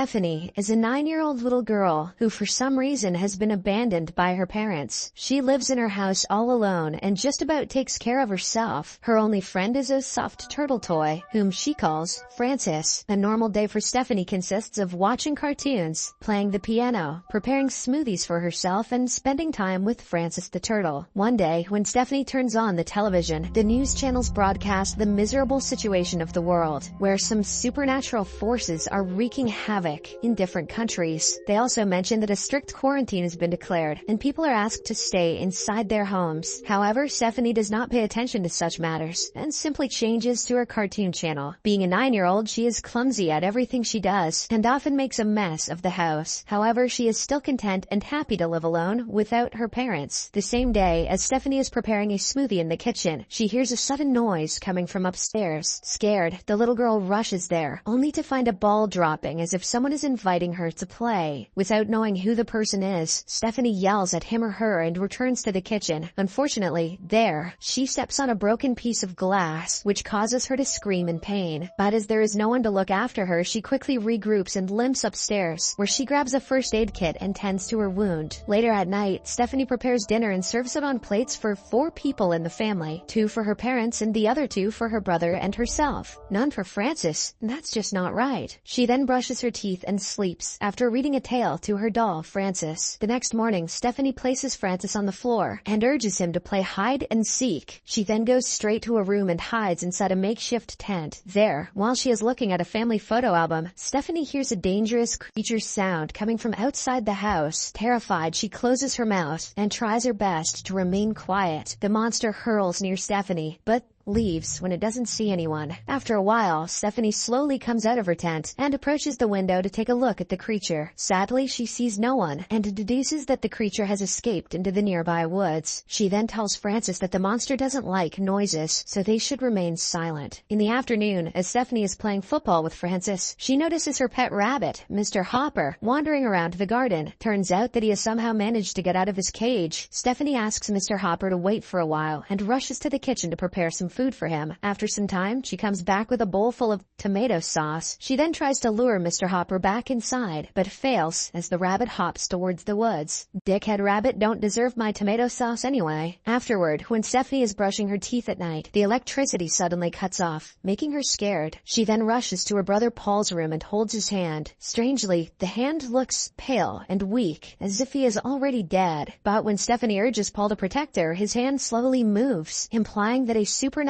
Stephanie is a 9-year-old little girl who for some reason has been abandoned by her parents. She lives in her house all alone and just about takes care of herself. Her only friend is a soft turtle toy, whom she calls Francis. A normal day for Stephanie consists of watching cartoons, playing the piano, preparing smoothies for herself, and spending time with Francis the turtle. One day, when Stephanie turns on the television, the news channels broadcast the miserable situation of the world, where some supernatural forces are wreaking havoc in different countries. They also mention that a strict quarantine has been declared, and people are asked to stay inside their homes. However, Stephanie does not pay attention to such matters, and simply changes to her cartoon channel. Being a 9-year-old, she is clumsy at everything she does, and often makes a mess of the house. However, she is still content and happy to live alone without her parents. The same day, as Stephanie is preparing a smoothie in the kitchen, she hears a sudden noise coming from upstairs. Scared, the little girl rushes there, only to find a ball dropping as if someone is inviting her to play. Without knowing who the person is, Stephanie yells at him or her and returns to the kitchen. Unfortunately, there, she steps on a broken piece of glass, which causes her to scream in pain. But as there is no one to look after her, she quickly regroups and limps upstairs, where she grabs a first aid kit and tends to her wound. Later at night, Stephanie prepares dinner and serves it on plates for 4 people in the family, 2 for her parents and the other 2 for her brother and herself. None for Francis. That's just not right. She then brushes her teeth and sleeps, after reading a tale to her doll, Francis. The next morning, Stephanie places Francis on the floor and urges him to play hide and seek. She then goes straight to a room and hides inside a makeshift tent. There, while she is looking at a family photo album, Stephanie hears a dangerous creature sound coming from outside the house. Terrified, she closes her mouth and tries her best to remain quiet. The monster hurls near Stephanie, but leaves when it doesn't see anyone. After a while, Stephanie slowly comes out of her tent and approaches the window to take a look at the creature. Sadly, she sees no one and deduces that the creature has escaped into the nearby woods. She then tells Francis that the monster doesn't like noises, so they should remain silent. In the afternoon, as Stephanie is playing football with Francis, she notices her pet rabbit, Mr. Hopper, wandering around the garden. Turns out that he has somehow managed to get out of his cage. Stephanie asks Mr. Hopper to wait for a while and rushes to the kitchen to prepare some food for him. After some time, she comes back with a bowl full of tomato sauce. She then tries to lure Mr. Hopper back inside, but fails as the rabbit hops towards the woods. Dickhead rabbit don't deserve my tomato sauce anyway. Afterward, when Stephanie is brushing her teeth at night, the electricity suddenly cuts off, making her scared. She then rushes to her brother Paul's room and holds his hand. Strangely, the hand looks pale and weak, as if he is already dead. But when Stephanie urges Paul to protect her, his hand slowly moves, implying that a supernatural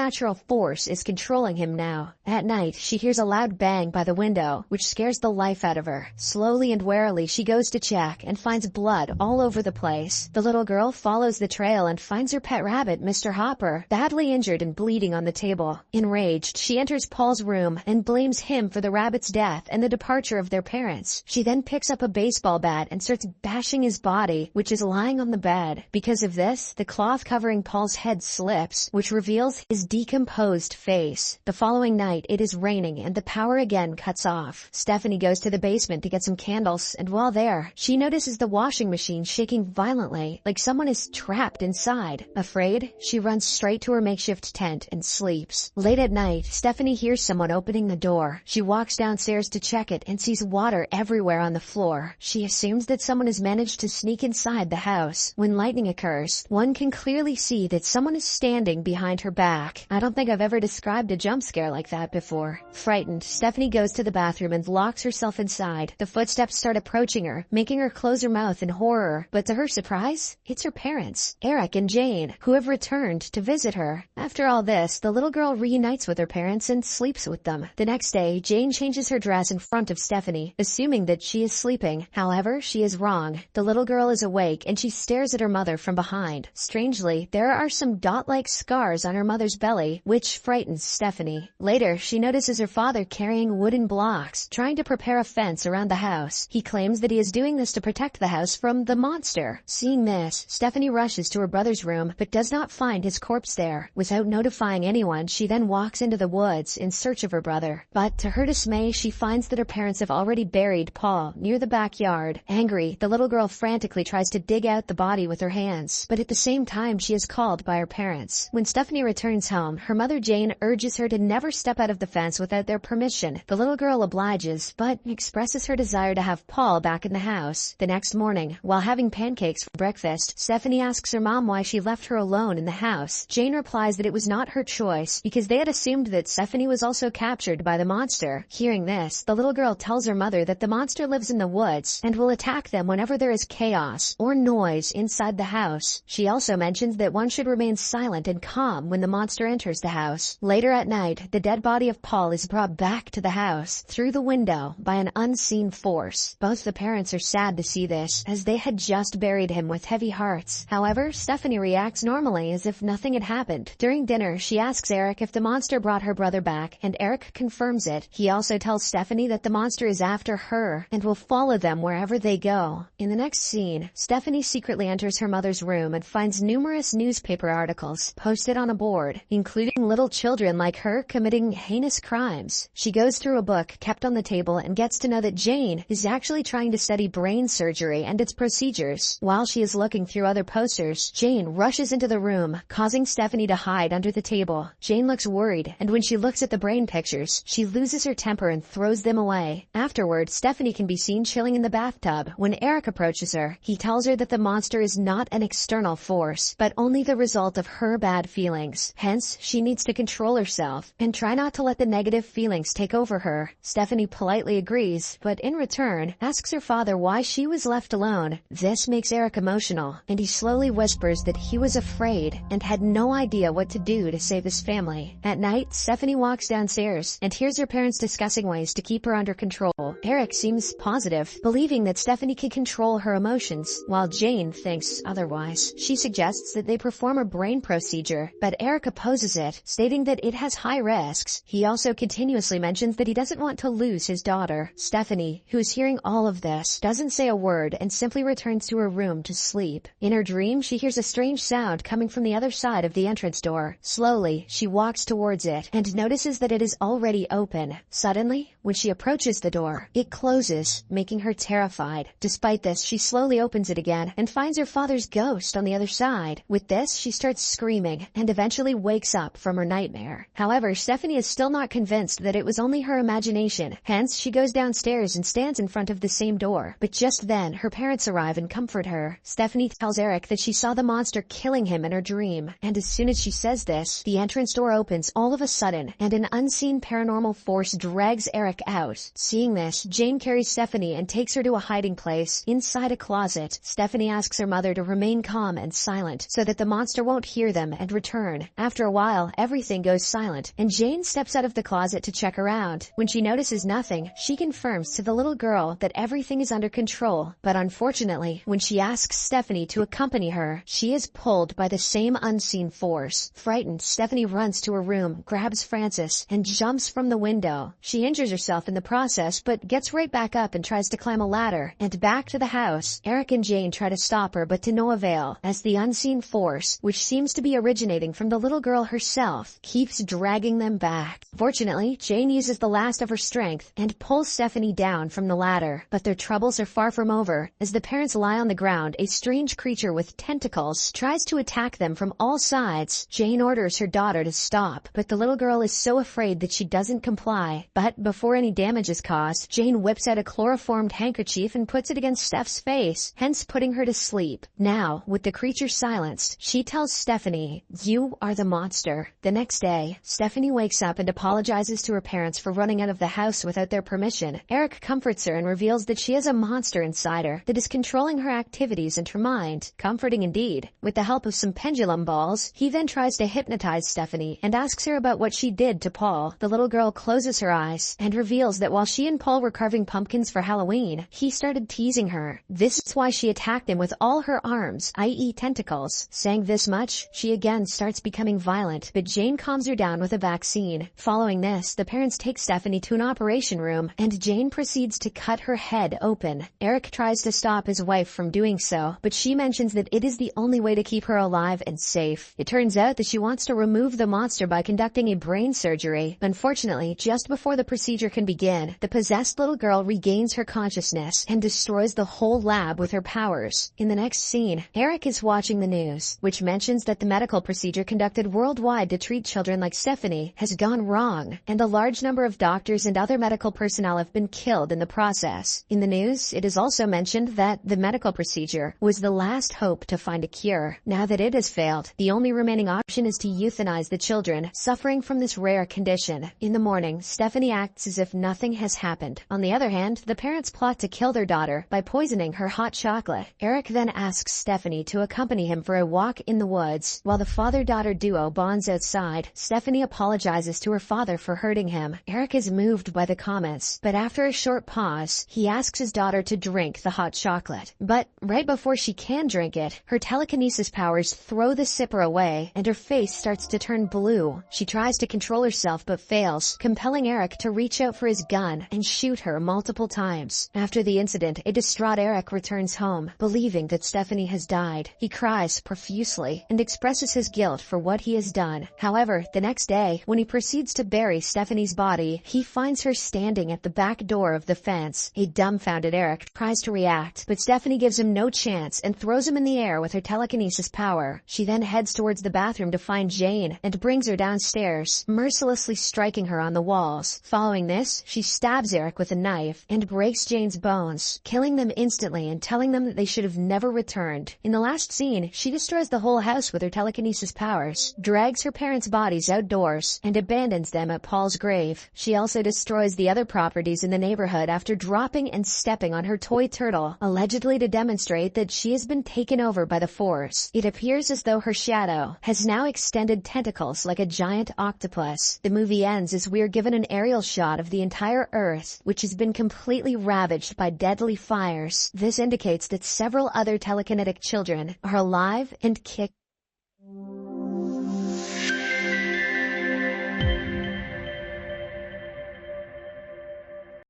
force is controlling him now. At night, she hears a loud bang by the window, which scares the life out of her. Slowly and warily, she goes to check and finds blood all over the place. The little girl follows the trail and finds her pet rabbit, Mr. Hopper, badly injured and bleeding on the table. Enraged, she enters Paul's room and blames him for the rabbit's death and the departure of their parents. She then picks up a baseball bat and starts bashing his body, which is lying on the bed. Because of this, the cloth covering Paul's head slips, which reveals his decomposed face. The following night, it is raining and the power again cuts off. Stephanie goes to the basement to get some candles, and while there, she notices the washing machine shaking violently, like someone is trapped inside. Afraid, she runs straight to her makeshift tent and sleeps. Late at night, Stephanie hears someone opening the door. She walks downstairs to check it and sees water everywhere on the floor. She assumes that someone has managed to sneak inside the house. When lightning occurs, one can clearly see that someone is standing behind her back. I don't think I've ever described a jump scare like that before. Frightened, Stephanie goes to the bathroom and locks herself inside. The footsteps start approaching her, making her close her mouth in horror. But to her surprise, it's her parents, Eric and Jane, who have returned to visit her. After all this, the little girl reunites with her parents and sleeps with them. The next day, Jane changes her dress in front of Stephanie, assuming that she is sleeping. However, she is wrong. The little girl is awake and she stares at her mother from behind. Strangely, there are some dot-like scars on her mother's belly, which frightens Stephanie. Later, she notices her father carrying wooden blocks, trying to prepare a fence around the house. He claims that he is doing this to protect the house from the monster. Seeing this, Stephanie rushes to her brother's room, but does not find his corpse there. Without notifying anyone, she then walks into the woods in search of her brother. But to her dismay, she finds that her parents have already buried Paul near the backyard. Angry, the little girl frantically tries to dig out the body with her hands, but at the same time she is called by her parents. When Stephanie returns home, her mother Jane urges her to never step out of the fence without their permission. The little girl obliges, but expresses her desire to have Paul back in the house. The next morning, while having pancakes for breakfast, Stephanie asks her mom why she left her alone in the house. Jane replies that it was not her choice, because they had assumed that Stephanie was also captured by the monster. Hearing this, the little girl tells her mother that the monster lives in the woods and will attack them whenever there is chaos or noise inside the house. She also mentions that one should remain silent and calm when the monster enters the house. Later at night, the dead body of Paul is brought back to the house through the window by an unseen force. Both the parents are sad to see this, as they had just buried him with heavy hearts. However, Stephanie reacts normally as if nothing had happened. During dinner, she asks Eric if the monster brought her brother back, and Eric confirms it. He also tells Stephanie that the monster is after her and will follow them wherever they go. In the next scene, Stephanie secretly enters her mother's room and finds numerous newspaper articles posted on a board, including little children like her committing heinous crimes. She goes through a book kept on the table and gets to know that Jane is actually trying to study brain surgery and its procedures. While she is looking through other posters, Jane rushes into the room, causing Stephanie to hide under the table. Jane looks worried, and when she looks at the brain pictures, she loses her temper and throws them away. Afterward, Stephanie can be seen chilling in the bathtub. When Eric approaches her, he tells her that the monster is not an external force, but only the result of her bad feelings. Hence, she needs to control herself and try not to let the negative feelings take over her. Stephanie politely agrees, but in return, asks her father why she was left alone. This makes Eric emotional, and he slowly whispers that he was afraid and had no idea what to do to save his family. At night, Stephanie walks downstairs and hears her parents discussing ways to keep her under control. Eric seems positive, believing that Stephanie can control her emotions, while Jane thinks otherwise. She suggests that they perform a brain procedure, but Eric opposes it, stating that it has high risks. He also continuously mentions that he doesn't want to lose his daughter. Stephanie, who is hearing all of this, doesn't say a word and simply returns to her room to sleep. In her dream, she hears a strange sound coming from the other side of the entrance door. Slowly, she walks towards it and notices that it is already open. Suddenly, when she approaches the door, it closes, making her terrified. Despite this, she slowly opens it again and finds her father's ghost on the other side. With this, she starts screaming and eventually wakes up from her nightmare. However, Stephanie is still not convinced that it was only her imagination. Hence, she goes downstairs and stands in front of the same door. But just then, her parents arrive and comfort her. Stephanie tells Eric that she saw the monster killing him in her dream. And as soon as she says this, the entrance door opens all of a sudden, and an unseen paranormal force drags Eric out. Seeing this, Jane carries Stephanie and takes her to a hiding place inside a closet. Stephanie asks her mother to remain calm and silent so that the monster won't hear them and return. After a while, everything goes silent, and Jane steps out of the closet to check around. When she notices nothing, she confirms to the little girl that everything is under control. But unfortunately, when she asks Stephanie to accompany her, she is pulled by the same unseen force. Frightened, Stephanie runs to her room, grabs Frances, and jumps from the window. She injures herself in the process, but gets right back up and tries to climb a ladder and back to the house. Eric and Jane try to stop her, but to no avail, as the unseen force, which seems to be originating from the little girl herself, keeps dragging them back. Fortunately, Jane uses the last of her strength and pulls Stephanie down from the ladder. But their troubles are far from over. As the parents lie on the ground, a strange creature with tentacles tries to attack them from all sides. Jane orders her daughter to stop, but the little girl is so afraid that she doesn't comply. But before any damage is caused, Jane whips out a chloroformed handkerchief and puts it against Steph's face, hence putting her to sleep. Now, with the creature silenced, she tells Stephanie, "You are the monster." The next day, Stephanie wakes up and apologizes to her parents for running out of the house without their permission. Eric comforts her and reveals that she has a monster inside her that is controlling her activities and her mind. Comforting indeed. With the help of some pendulum balls, he then tries to hypnotize Stephanie and asks her about what she did to Paul. The little girl closes her eyes and reveals that while she and Paul were carving pumpkins for Halloween, he started teasing her. This is why she attacked him with all her arms, i.e. tentacles. Saying this much, she again starts becoming violent, but Jane calms her down with a vaccine. Following this, the parents take Stephanie to an operation room, and Jane proceeds to cut her head open. Eric tries to stop his wife from doing so, but she mentions that it is the only way to keep her alive and safe. It turns out that she wants to remove the monster by conducting a brain surgery. Unfortunately, just before the procedure can begin, the possessed little girl regains her consciousness and destroys the whole lab with her powers. In the next scene, Eric is watching the news, which mentions that the medical procedure conducted worldwide to treat children like Stephanie has gone wrong, and a large number of doctors and other medical personnel have been killed in the process. In the news, it is also mentioned that the medical procedure was the last hope to find a cure. Now that it has failed, the only remaining option is to euthanize the children suffering from this rare condition. In the morning, Stephanie acts as if nothing has happened. On the other hand, the parents plot to kill their daughter by poisoning her hot chocolate. Eric then asks Stephanie to accompany him for a walk in the woods. While the father-daughter duo bonds outside, Stephanie apologizes to her father for hurting him. Eric is moved by the comments, but after a short pause, he asks his daughter to drink the hot chocolate. But right before she can drink it, her telekinesis powers throw the sipper away, and her face starts to turn blue. She tries to control herself but fails, compelling Eric to reach out for his gun and shoot her multiple times. After the incident, a distraught Eric returns home, believing that Stephanie has died. He cries profusely and expresses his guilt for what he has done. However, the next day, when he proceeds to bury Stephanie's body, he finds her standing at the back door of the fence. A dumbfounded Eric tries to react, but Stephanie gives him no chance and throws him in the air with her telekinesis power. She then heads towards the bathroom to find Jane and brings her downstairs, mercilessly striking her on the walls. Following this, she stabs Eric with a knife and breaks Jane's bones, killing them instantly and telling them that they should have never returned. In the last scene, she destroys the whole house with her telekinesis powers, drags her parents' bodies outdoors, and abandons them at Paul's grave. She also destroys the other properties in the neighborhood after dropping and stepping on her toy turtle, allegedly to demonstrate that she has been taken over by the Force. It appears as though her shadow has now extended tentacles like a giant octopus. The movie ends as we are given an aerial shot of the entire Earth, which has been completely ravaged by deadly fires. This indicates that several other telekinetic children are alive and kick